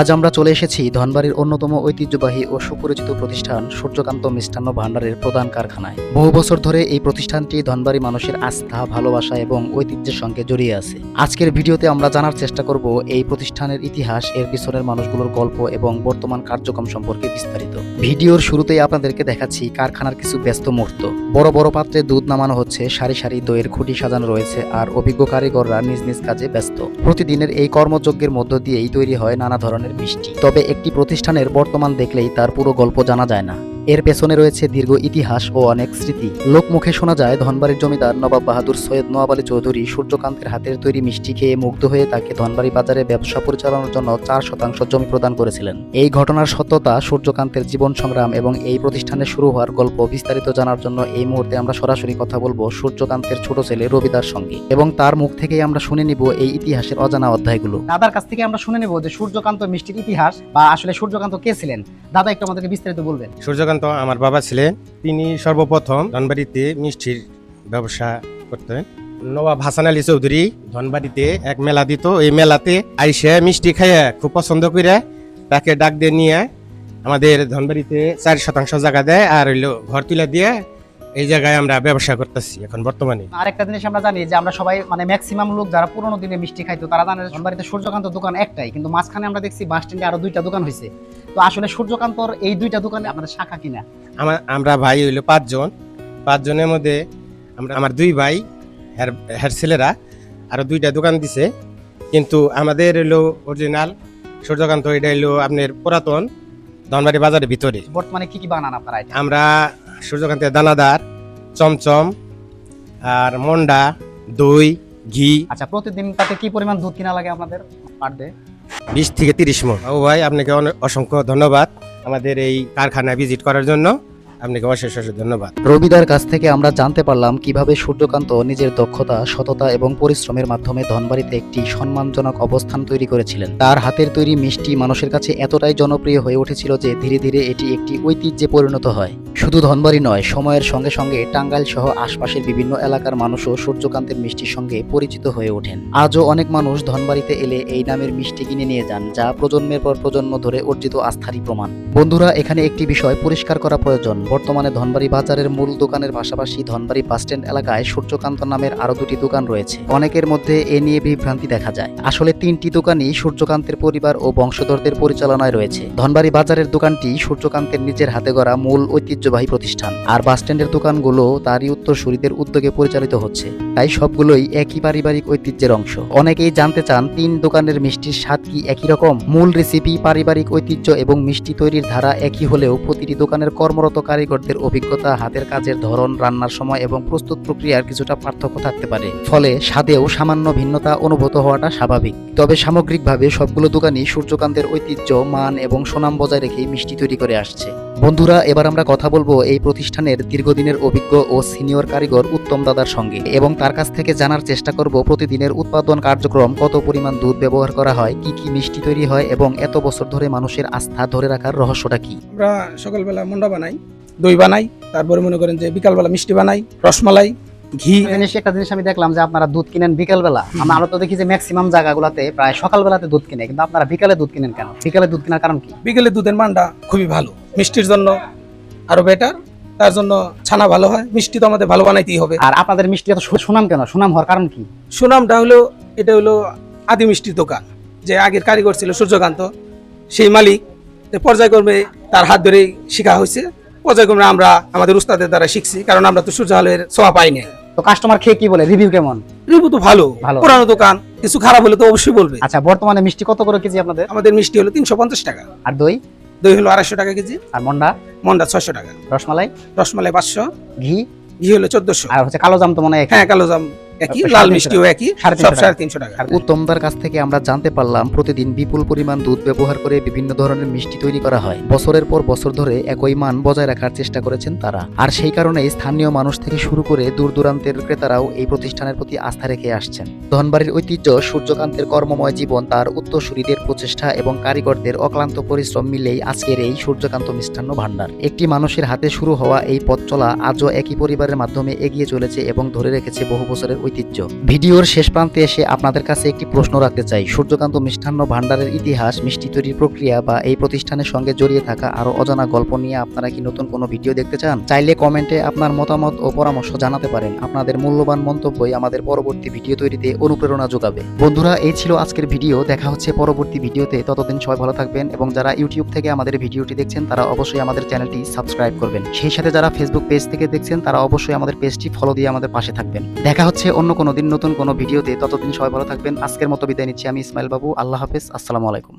আজ আমরা চলে এসেছি ধনবাড়ির অন্যতম ঐতিহ্যবাহী ও সুপরিচিত প্রতিষ্ঠান সূর্যকান্ত মিষ্টান্ন ভাণ্ডারের প্রধান কারখানায়। বহু বছর ধরে এই প্রতিষ্ঠানটি ধনবাড়ি মানুষের আস্থা, ভালোবাসা এবং ঐতিহ্যের সঙ্গে জড়িয়ে আছে। আজকের ভিডিওতে আমরা জানার চেষ্টা করব এই প্রতিষ্ঠানের ইতিহাস, এর পিছনের মানুষগুলোর গল্প এবং বর্তমান কার্যক্রম সম্পর্কে বিস্তারিত। ভিডিওর শুরুতেই আপনাদেরকে দেখাচ্ছি কারখানার কিছু ব্যস্ত মুহূর্ত। বড় বড় পাত্রে দুধ নামানো হচ্ছে, সারি সারি দইয়ের খুঁটি সাজানো রয়েছে, আর অভিজ্ঞ কারিগররা নিজ নিজ কাজে ব্যস্ত। প্রতিদিনের এই কর্মযজ্ঞের মধ্য দিয়েই তৈরি হয় নানা ধরনের মিষ্টি। তবে একটি প্রতিষ্ঠানের বর্তমান দেখলেই তার পুরো গল্প জানা যায় না। এর পেছনে রয়েছে দীর্ঘ ইতিহাস ও অনেক স্মৃতি। লোকমুখে শোনা যায় ধনবাড়ির জমিদার নবাব বাহাদুর সৈয়দ নওয়াব আলী চৌধুরী সূর্যকান্তের হাতের তৈরি মিষ্টি খেয়ে মুগ্ধ হয়ে তাকে ধনবাড়ি বাজারে ব্যবসা পরিচালনার জন্য 4% জমি প্রদান করেছিলেন। এই ঘটনার সত্যতা, সূর্যকান্তের জীবন সংগ্রাম এবং এই প্রতিষ্ঠানের শুরু হওয়ার গল্প বিস্তারিত জানার জন্য এই মুহূর্তে আমরা সরাসরি কথা বলবো সূর্যকান্তের ছোট ছেলে রবিদার সঙ্গে, এবং তার মুখ থেকেই আমরা শুনে নিব এই ইতিহাসের অজানা অধ্যায়গুলো। দাদার কাছ থেকে আমরা শুনে নেব যে সূর্যকান্ত মিষ্টির ইতিহাস, বা আসলে সূর্যকান্ত কে ছিলেন। দাদা একটু আমাদেরকে বিস্তারিত বলবেন। সূর্যকান্ত আমার বাবা ছিলেন। তিনি সর্বপ্রথম ধনবাড়িতে মিষ্টির ব্যবসা করতেন। নবাব হাসান আলী চৌধুরী ধনবাড়িতে এক মেলা দিত। এই মেলাতে আইসে মিষ্টি খাইয়া খুব পছন্দ করে তাকে ডাক দিয়ে নিয়ে আমাদের ধনবাড়িতে 4% জায়গা দেয়, আর হইলো ঘর তুলে দিয়ে এই জায়গায় আমরা ব্যবসা করতেছি এখন বর্তমানে। আরেকটা জিনিস আমরা জানি যে আমরা সবাই ম্যাক্সিমাম লোক যারা পুরোনো দিনে মিষ্টি খাইতো তারা জানে ধনবাড়িতে সূর্যকান্ত দোকান একটাই, কিন্তু মাঝখানে আমরা দেখছি বাস স্ট্যান্ডে আরো 2টা দোকান হয়েছে। তো আসলে সূর্যকান্তর এই 2টা দোকানে আপনাদের শাখা কিনা? আমরা ভাই হইলো 5 জন। 5 জনের মধ্যে আমার 2 ভাই হের ছেলেরা আরো 2টা দোকান দিছে, কিন্তু আমাদের হইলো অরিজিনাল সূর্যকান্ত, এটা হইলো আপনার পুরাতন ধনবাড়ি বাজারের ভিতরে। বর্তমানে কি কি বানান আপনারা? আমরা সূর্যকান্তের দানাদার, চমচম, আর মন্ডা, দই, ঘি। আচ্ছা, প্রতিদিন তাতে কি পরিমাণ দুধ কিনা লাগে আপনাদের পার ডে? 20 থেকে 30 মণ। ও ভাই, আপনাকে অসংখ্য ধন্যবাদ আমাদের এই কারখানায় ভিজিট করার জন্য। আপনাকে অশেষ ধন্যবাদ। রবিদার কাছ থেকে আমরা জানতে পারলাম কিভাবে সূর্যকান্ত নিজের দক্ষতা, সততা এবং পরিশ্রমের মাধ্যমে ধনবাড়িতে একটি সম্মানজনক অবস্থান তৈরি করেছিলেন। তার হাতের তৈরি মিষ্টি মানুষের কাছে এতটাই জনপ্রিয় হয়ে উঠেছিল যে ধীরে ধীরে এটি একটি ঐতিহ্যে পরিণত হয়। শুধু ধনবাড়ি নয়, সময়ের সঙ্গে সঙ্গে টাঙ্গাইল সহ আশপাশের বিভিন্ন এলাকার মানুষও সূর্যকান্তের মিষ্টির সঙ্গে পরিচিত হয়ে ওঠেন। আজও অনেক মানুষ ধনবাড়িতে এলে এই নামের মিষ্টি কিনে নিয়ে যান, যা প্রজন্মের পর প্রজন্ম ধরে অর্জিত আস্থারই প্রমাণ। বন্ধুরা, এখানে একটি বিষয় পরিষ্কার করা প্রয়োজন। বর্তমানে ধনবাড়ি বাজারের মূল দোকানের পাশাপাশি ধনবাড়ি বাসস্ট্যান্ড এলাকায় সূর্যকান্ত নামের আরো 2টি দোকান রয়েছে। অনেকের মধ্যে এ নিয়ে বিভ্রান্তি দেখা যায়। আসলে 3টি দোকানই সূর্যকান্তের পরিবার ও বংশধরদের পরিচালনায় রয়েছে। ধনবাড়ি বাজারের দোকানটি সূর্যকান্তের নিজের হাতে গড়া মূল ঐতিহ্যবাহী প্রতিষ্ঠান, আর বাসস্ট্যান্ডের দোকানগুলো তারই উত্তরসূরিদের উদ্যোগে পরিচালিত হচ্ছে। তাই সবগুলোই একই পারিবারিক ঐতিহ্যের অংশ। অনেকেই জানতে চান 3 দোকানের মিষ্টির স্বাদ কি একই রকম? মূল রেসিপি, পারিবারিক ঐতিহ্য এবং মিষ্টি তৈরির ধারা একই হলেও প্রতিটি দোকানের কর্মরত কারিগরদের অভিজ্ঞতা, হাতের কাজের ধরন, রান্নার সময় এবং প্রস্তুত প্রক্রিয়ার কিছুটা পার্থক্য থাকতে পারে। ফলে স্বাদেও সামান্য ভিন্নতা অনুভূত হওয়াটা স্বাভাবিক। তবে সামগ্রিকভাবে সবগুলো দোকানই সূর্যকান্তের ঐতিহ্য, মান এবং সুনাম বজায় রেখে মিষ্টি তৈরি করে আসছে। বন্ধুরা, এবার আমরা কথা বলবো এই প্রতিষ্ঠানের দীর্ঘদিনের অভিজ্ঞ ও সিনিয়র কারিগর উত্তম দাদার সঙ্গে, এবং তার কাছ থেকে জানার চেষ্টা করব প্রতিদিনের উৎপাদন কার্যক্রম, কত পরিমাণ দুধ ব্যবহার করা হয়, কি কি মিষ্টি তৈরি হয় এবং এত বছর ধরে মানুষের আস্থা ধরে রাখার রহস্যটা কি। আমরা সকালবেলা মন্ডা বানাই, দই বানাই, তারপরে মনে করেন যে বিকালবেলা মিষ্টি বানাই, রসমালাই, ঘি। একটা জিনিস আমি দেখলাম যে আপনারা দুধ কিনেন বিকালবেলা। আমরা তো দেখি যে ম্যাক্সিমাম জায়গাগুলোতে প্রায় সকালবেলাতে দুধ কিনে, কিন্তু আপনারা বিকালে দুধ কিনেন কেন? বিকালে দুধ কেনার কারণ কি? বিকেলে দুধের মানটা খুবই ভালো, মিষ্টির জন্য আরো বেটার। তার জন্য ছানা ভালো হয়, মিষ্টি তো আমাদের ভালো বানাইতেই হবে। আর আপনাদের মিষ্টি এত সুনাম কেন? সুনাম হওয়ার কারণ কি? সুনামটা হলো, এটা হলো আদি মিষ্টির দোকান। যে আগের কারিগর ছিল সূর্যকান্ত, সেই মালিক পর্যায়ক্রমে তার হাত ধরেই শেখা হয়েছে। পর্যায়ক্রমে আমরা আমাদের উস্তাদের দ্বারা শিখছি, কারণ আমরা তো সূর্যহালের ছোঁয়া পাইনি। তো কাস্টমার খেয়ে কি বলে? রিভিউ কেমন? রিভিউ তো ভালো। পুরানো দোকান, কিছু খারাপ হলে তো অবশ্যই বলবে। আচ্ছা, বর্তমানে মিষ্টি কত করে কেজি আপনাদের? আমাদের মিষ্টি হলো 350 টাকা। আর দই? দই হলো 250 টাকা কেজি। আর মন্ডা? মন্ডা 600 টাকা। রসমালাই? রসমালাই 500। ঘি? ঘি হলো 1400। আর কালো জাম তো মনে হয়? হ্যাঁ, কালো জাম একই, লাল মিষ্টিও একই, সব 350 টাকা। উত্তমদার কাছ থেকে আমরা জানতে পারলাম প্রতিদিন বিপুল পরিমাণ দুধ ব্যবহার করে বিভিন্ন ধরনের মিষ্টি তৈরি করা হয়। বছরের পর বছর ধরে একই মান বজায় রাখার চেষ্টা করেছেন তারা। আর সেই কারণে স্থানীয় মানুষ থেকে শুরু করে দূর দূরান্তের ক্রেতারাও এই প্রতিষ্ঠানের প্রতি আস্থা রেখে আসছেন। ধনবাড়ির ঐতিহ্য, সূর্যকান্তের কর্মময় জীবন, তার উত্তরসূরিদের প্রচেষ্টা এবং কারিগরদের অক্লান্ত পরিশ্রম মিলেই আজকের এই সূর্যকান্ত মিষ্টান্ন ভাণ্ডার। একটি মানুষের হাতে শুরু হওয়া এই পথ চলা আজও একই পরিবারের মাধ্যমে এগিয়ে চলেছে এবং ধরে রেখেছে বহু বছরের ঐতিহ্য। ঐতিহ্য। ভিডিওর শেষ প্রান্তে এসে আপনাদের কাছে একটি প্রশ্ন রাখতে চাই, সূর্যকান্ত মিষ্টান্ন ভান্ডারের ইতিহাস, মিষ্টি তৈরির প্রক্রিয়া বা এই প্রতিষ্ঠানের সঙ্গে জড়িয়ে থাকা আরো অজানা গল্প নিয়ে আপনারা কি নতুন কোনো ভিডিও দেখতে চান? চাইলে কমেন্টে আপনার মতামত ও পরামর্শ জানাতে পারেন। আপনাদের মূল্যবান মন্তব্যই আমাদের পরবর্তী ভিডিও তৈরিতে অনুপ্রেরণা যোগাবে। বন্ধুরা, এই ছিল আজকের ভিডিও। দেখা হচ্ছে পরবর্তী ভিডিওতে। ততদিন সবাই ভালো থাকবেন এবং যারা ইউটিউব থেকে আমাদের ভিডিওটি দেখছেন তারা অবশ্যই আমাদের চ্যানেলটি সাবস্ক্রাইব করবেন। সেই সাথে যারা ফেসবুক পেজ থেকে দেখছেন তারা অবশ্যই আমাদের পেজটি ফলো দিয়ে আমাদের পাশে থাকবেন। দেখা হচ্ছে অন্য কোনো দিন নতুন কোনো ভিডিওতে। ততদিন সবাই ভালো থাকবেন। আজকের মতো বিদায় নিচ্ছি আমি ইসমাইল বাবু। আল্লাহ হাফেজ। আসসালামু আলাইকুম।